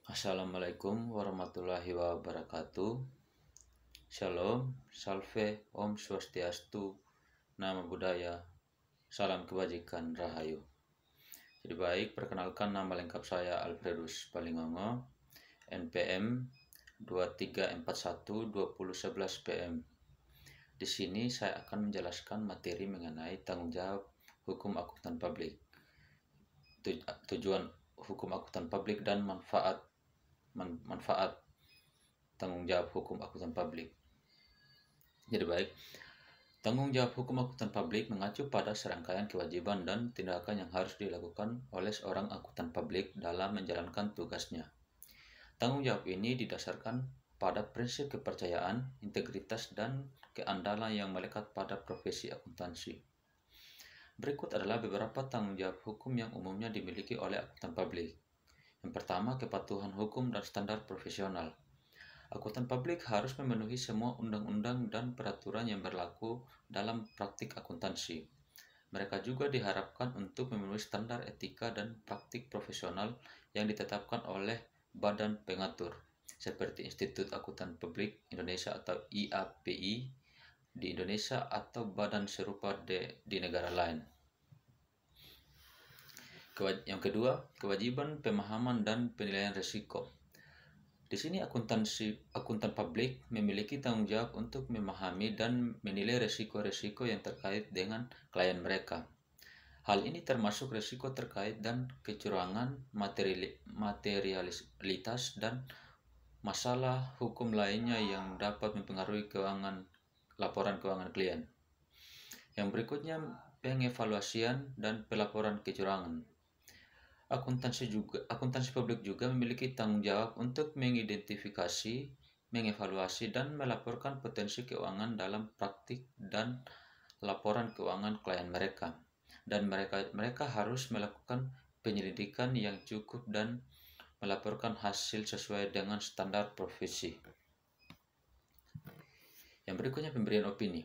Assalamualaikum warahmatullahi wabarakatuh. Shalom, salve, Om Swastiastu, Namo Buddhaya, salam kebajikan, rahayu. Jadi baik, perkenalkan nama lengkap saya Alfredus Palingongo, NPM 23412011 PM. Di sini saya akan menjelaskan materi mengenai tanggung jawab hukum akuntan publik, tujuan hukum akuntan publik dan manfaat tanggung jawab hukum akuntan publik. Jadi baik, tanggung jawab hukum akuntan publik mengacu pada serangkaian kewajiban dan tindakan yang harus dilakukan oleh seorang akuntan publik dalam menjalankan tugasnya. Tanggung jawab ini didasarkan pada prinsip kepercayaan, integritas, dan keandalan yang melekat pada profesi akuntansi. Berikut adalah beberapa tanggung jawab hukum yang umumnya dimiliki oleh akuntan publik. Yang pertama, kepatuhan hukum dan standar profesional. Akuntan publik harus memenuhi semua undang-undang dan peraturan yang berlaku dalam praktik akuntansi. Mereka juga diharapkan untuk memenuhi standar etika dan praktik profesional yang ditetapkan oleh badan pengatur, seperti Institut Akuntan Publik Indonesia atau IAPI di Indonesia atau badan serupa di negara lain. Yang kedua, kewajiban pemahaman dan penilaian risiko. Di sini akuntan publik memiliki tanggung jawab untuk memahami dan menilai risiko-risiko yang terkait dengan klien mereka. Hal ini termasuk risiko terkait dan kecurangan, materialitas, dan masalah hukum lainnya yang dapat mempengaruhi laporan keuangan klien. Yang berikutnya, pengevaluasian dan pelaporan kecurangan. Akuntansi publik juga memiliki tanggung jawab untuk mengidentifikasi, mengevaluasi, dan melaporkan potensi keuangan dalam praktik dan laporan keuangan klien mereka. Dan mereka harus melakukan penyelidikan yang cukup dan melaporkan hasil sesuai dengan standar profesi. Yang berikutnya, pemberian opini.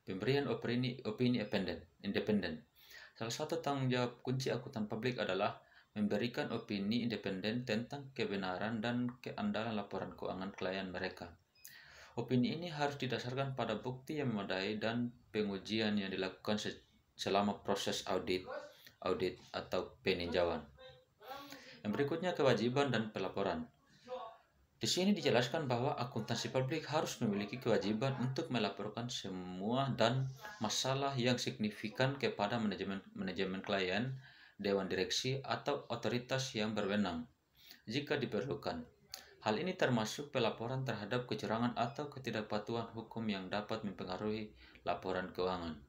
Pemberian opini independen. Salah satu tanggung jawab kunci akuntan publik adalah memberikan opini independen tentang kebenaran dan keandalan laporan keuangan klien mereka. Opini ini harus didasarkan pada bukti yang memadai dan pengujian yang dilakukan selama proses audit atau peninjauan. Yang berikutnya, kewajiban dan pelaporan. Di sini dijelaskan bahwa akuntansi publik harus memiliki kewajiban untuk melaporkan semua dan masalah yang signifikan kepada manajemen klien, dewan direksi, atau otoritas yang berwenang jika diperlukan. Hal ini termasuk pelaporan terhadap kecurangan atau ketidakpatuhan hukum yang dapat mempengaruhi laporan keuangan.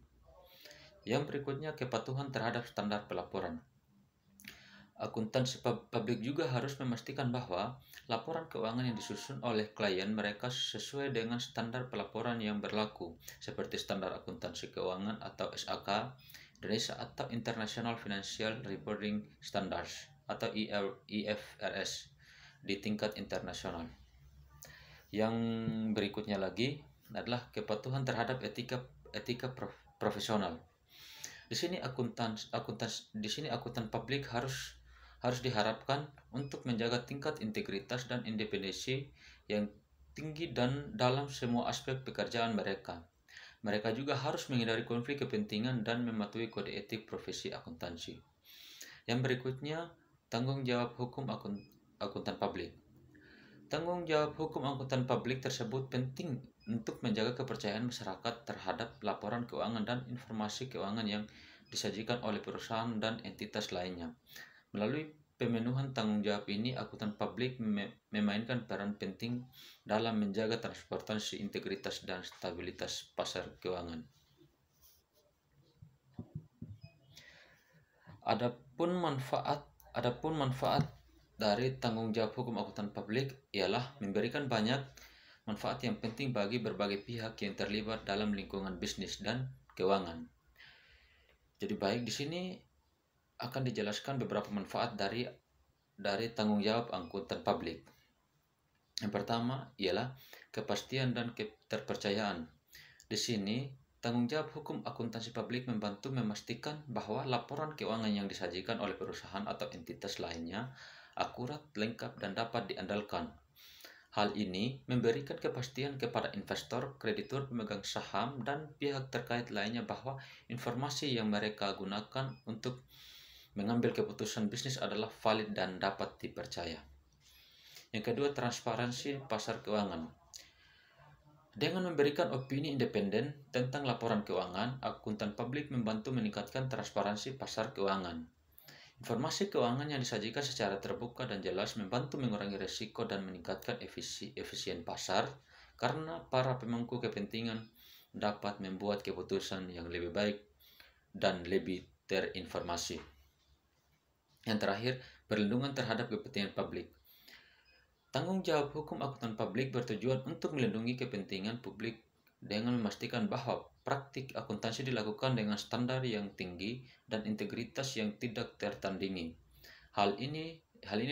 Yang berikutnya, kepatuhan terhadap standar pelaporan. Akuntansi publik juga harus memastikan bahwa laporan keuangan yang disusun oleh klien mereka sesuai dengan standar pelaporan yang berlaku, seperti standar akuntansi keuangan atau SAK Indonesia atau International Financial Reporting Standards atau IFRS di tingkat internasional. Yang berikutnya lagi adalah kepatuhan terhadap etika profesional. Di sini akuntan publik harus diharapkan untuk menjaga tingkat integritas dan independensi yang tinggi dan dalam semua aspek pekerjaan mereka. Mereka juga harus menghindari konflik kepentingan dan mematuhi kode etik profesi akuntansi. Yang berikutnya, tanggung jawab hukum akuntan publik. Tanggung jawab hukum akuntan publik tersebut penting untuk menjaga kepercayaan masyarakat terhadap laporan keuangan dan informasi keuangan yang disajikan oleh perusahaan dan entitas lainnya. Melalui pemenuhan tanggung jawab ini, akuntan publik memainkan peran penting dalam menjaga transparansi, integritas, dan stabilitas pasar keuangan. Adapun manfaat dari tanggung jawab hukum akuntan publik ialah memberikan banyak manfaat yang penting bagi berbagai pihak yang terlibat dalam lingkungan bisnis dan keuangan. Jadi baik, di sini akan dijelaskan beberapa manfaat dari tanggung jawab akuntan publik. Yang pertama ialah kepastian dan keterpercayaan. Di sini tanggung jawab hukum akuntansi publik membantu memastikan bahwa laporan keuangan yang disajikan oleh perusahaan atau entitas lainnya akurat, lengkap, dan dapat diandalkan. Hal ini memberikan kepastian kepada investor, kreditur, pemegang saham, dan pihak terkait lainnya bahwa informasi yang mereka gunakan untuk mengambil keputusan bisnis adalah valid dan dapat dipercaya. Yang kedua, transparansi pasar keuangan. Dengan memberikan opini independen tentang laporan keuangan, akuntan publik membantu meningkatkan transparansi pasar keuangan. Informasi keuangan yang disajikan secara terbuka dan jelas membantu mengurangi risiko dan meningkatkan efisien pasar karena para pemangku kepentingan dapat membuat keputusan yang lebih baik dan lebih terinformasi. Yang terakhir, perlindungan terhadap kepentingan publik. Tanggung jawab hukum akuntan publik bertujuan untuk melindungi kepentingan publik dengan memastikan bahwa praktik akuntansi dilakukan dengan standar yang tinggi dan integritas yang tidak tertandingi. Hal ini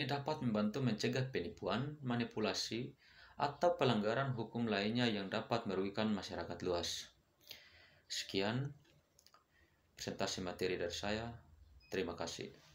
dapat membantu mencegah penipuan, manipulasi, atau pelanggaran hukum lainnya yang dapat merugikan masyarakat luas. Sekian presentasi materi dari saya. Terima kasih.